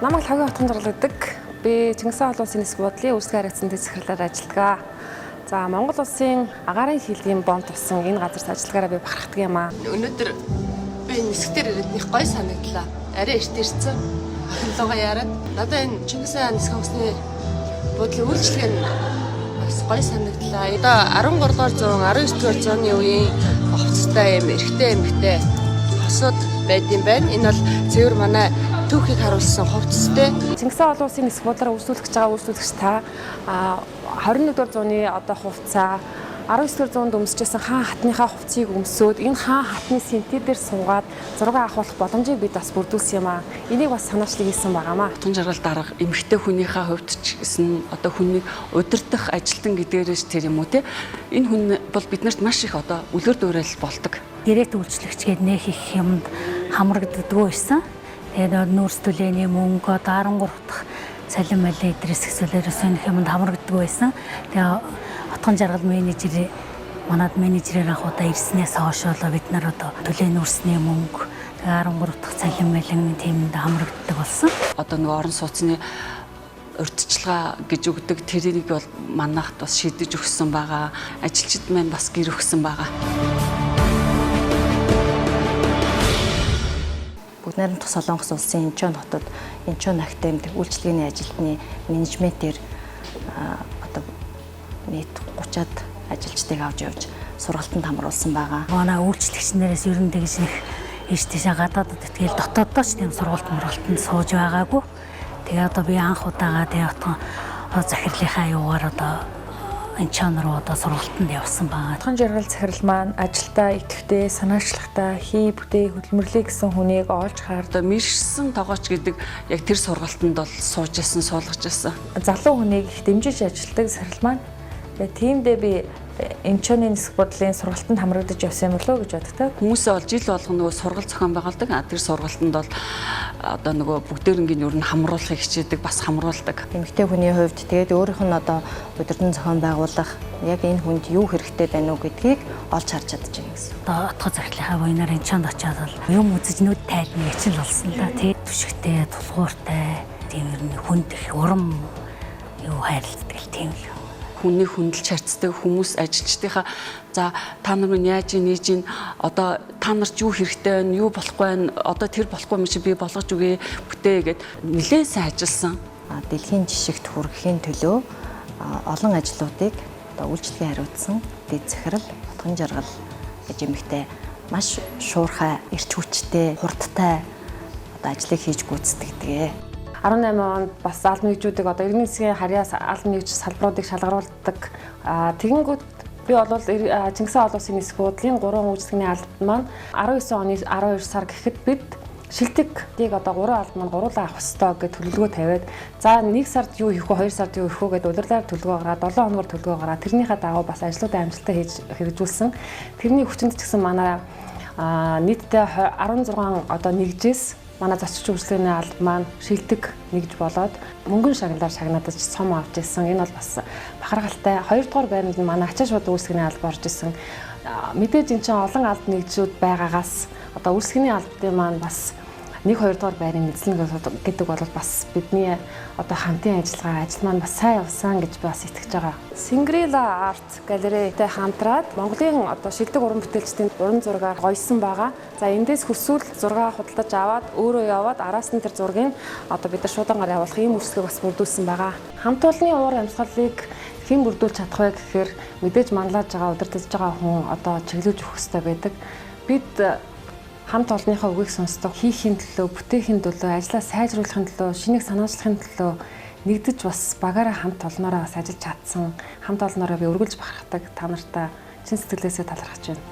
Намайг Лхагийн хотхон зурлагдаг. Би Чингис хаан улсын нисэх бодлын үйлчлэг харилцааны захирлаар ажилладаг. За Монгол улсын агаарын хилгийн бонд тусан энэ газарт ажиллагаараа би бахархдаг юм аа. Өнөөдөр би нисгтэр ирээд их гоё санагдлаа. Арай эрт ирсэн. Ахинлуугаа яраад надад энэ Чингис хаан нисэх усны бодлын үйлчлэг нь бас гоё санагдлаа. Одоо 13 дугаар зуун, 19 дугаар зууны үеийн хувцастай юм эрэгтэй эмэгтэй хосууд байд юм байна. Энэ бол цэвэр манай түүхийг харуулсан хувцастай. Чингис хаан улсын нисэх бодлоор үйлчлүүлэх гэж байгаа үйлчлүүлэгч та 21 дугаар зууны одоо хувцаа 19 дугаар зуунд өмсөжсэн хаан хатныхаа хувцсыг өмсөөд энэ хаан хатны синтээ дээр суугаад зураг авах боломжийг бид бас бүрдүүлсэн юм аа. Энийг бас санаачлаг хийсэн байгаамаа. Тун жаргал дарга эмэгтэй хүнийхээ хувьд ч гэсэн одоо хүнийг удирдах ажилтан гэдгээрээс тэр юм уу те энэ хүн бол биднэрт маш их одоо үлгэр дуурайл болдог. Директ үйлчлэгчгээд нэх их юмд хамрагддаггүй байсан. Тэгээд нүүрс түлээний мөнгө одоо 13 дахь цалин малын эдрээс хэсвэлээр сонирх юмд хамрагддаггүй байсан. Тэгээд хотхон жаргал менежер манад менежерээр ах удаа ирснээс хойшоо бид нар одоо түлээн нүүрсний мөнгө 13 дахь цалин малын тиймд хамрагддаг болсон. Одоо нөгөө орон сууцны урьдчилгаа гэж өгдөг тэрийг бол манайхд бас шийдэж өгсөн байгаа. Ажилчид маань бас гэр өгсөн байгаа. Бүгд найрамд Солонгос улсын Инчон хотод Инчон академид үйлчлэгээний ажилтны менежментээр одоо нийт 30-аад ажилчдыг авч явж сургалтанд хамруулсан байгаа. Манай үйлчлэгчнэрээс ер нь тэгж нэг ийш тийшээ гадаадд тэгэл дотооддоо ч тийм сургалтанд сууж байгаагүй. Тэгээ одоо би анх удаага тэгээ отхон захирлынхаа юугаар одоо Инчон руу одоо сургалтанд явсан байгаа. Хотхон жаргал захирал маань ажилдаа идэвхтэй, санаачлагтай, хий бүтээй хөдөлмөрлөе гэсэн хүнийг олж хард. Одоо мэршсэн тоогооч гэдэг яг тэр сургалтанд бол сууж ясан, суулгаж ясан. Залуу хүнийг их дэмжиж ажилтдаг захирал маань. Тиймдээ би Инчоны нисэх бодлын сургалтанд хамрагдаж явсан юм болоо гэж боддог. Хүмүүсээ бол жил болгоно нөгөө сургалт зохион байгуулдаг. Тэр сургалтанд бол одоо нөгөө бүгдээрнгийн юу н хамруулахыг хичээдэг, бас хамруулдаг. Эмэгтэй хүний хувьд тэгээд өөрийнх нь одоо удирдан зохион байгуулах яг энэ хүнд юу хэрэгтэй байна уу гэдгийг олж харж чадж байна гэсэн. Одоо отгоо захирлынхаа буйнаар Инчонд очиад бол юм үзэж нүд тайдны хичээл болсон л да. Тэг түшигтэй, тулгууртай, тийм ер нь хүнд их урам юу хайрлцдаг л тийм л. Хүний хүндэлж харцдаг хүмүүс ажилчдынхаа за та нар минь яаж нээж ин одоо та нарт юу хэрэгтэй байна, юу болохгүй байна, одоо тэр болохгүй юм чи би болгож өгье бүтээ гэд нэлээд сайн ажилласан. Дэлхийн жишгт хүрэхийн төлөө олон ажлуудыг одоо үйлчлэгээ хариуцсан дэд захирал Хотхон жаргал гэж эмэгтэй маш шуурхай, эрч хүчтэй, хурдтай одоо ажлыг хийж гүйцэтгэдэг. 18 онд бас албан нэгжүүдийг одоо иргэний засгийн харьяас албан нэгж салбаруудыг шалгаруулдаг. Тэгэнгүүт би бол Чингис хаан улсын нисэх бодлын 3 үйлчлэгний албан маань 19 оны 12 сар гэхэд бид шилдэгтийг одоо 3 албан маань гуруулаа авах ёстой гэж төлөвлөгөө тавиад за 1 сард юу хийх вэ, 2 сард юу хийх вэ гэдээ удирдлаар төлөвлөгөө гаргаад 7 хоногор төлөвлөгөө гаргаад тэрнийхээ дагуу бас ажлуудаа амжилттай хийж хэрэгжүүлсэн. Тэрний хүчинд ч гэсэн манай нийтдээ 16 одоо нэгжээс манай засч үйлчлэгээний алба маань шилдэг нэгж болоод мөнгөн шагналаар шагнадаж сум авч ирсэн. Энэ бол бас бахархалтай. 2 дугаар байранд манай ачаа шууд үйлчлэгээний алба орж ирсэн. Мэдээж энэ чинь олон албан нэгжүүд байгаагаас одоо үйлчлэгээний албаны маань бас 1-2 дугаар байрын эзлэн гэдэг бол бас бидний одоо хамтын ажиллагаа ажил маань бас сайн явсан гэж бас итгэж байгаа. Сингрила арт галерейтэй хамтраад Монголын одоо шилдэг уран бүтээлчдийн уран зургаар гоёсон байгаа. За эндээс хүсвэл зураг худалдаж аваад өөрөө яваад араас нь тэр зургийг одоо бид нар шуудангаар явуулах ийм үйлчлэг бас бүрдүүлсэн байгаа. Хамт олонны уур амьсгалыг хэн бүрдүүлж чадах вэ гэхээр мэдээж манлайлж байгаа удирдах байгаа хүн одоо чиглүүлж өгөх хэрэгтэй байдаг. Бид хамт олонныхоо үгийг сонсдог, хийхийн төлөө, бүтээхийн төлөө, ажлаа сайжруулахын төлөө, шинийг санаачлахын төлөө нэгдэж бас багаараа хамт олноороо бас ажиллаж чадсан. Хамт олноороо би өргөлж бахархдаг. Та нартай чин сэтгэлээсээ талархаж байна.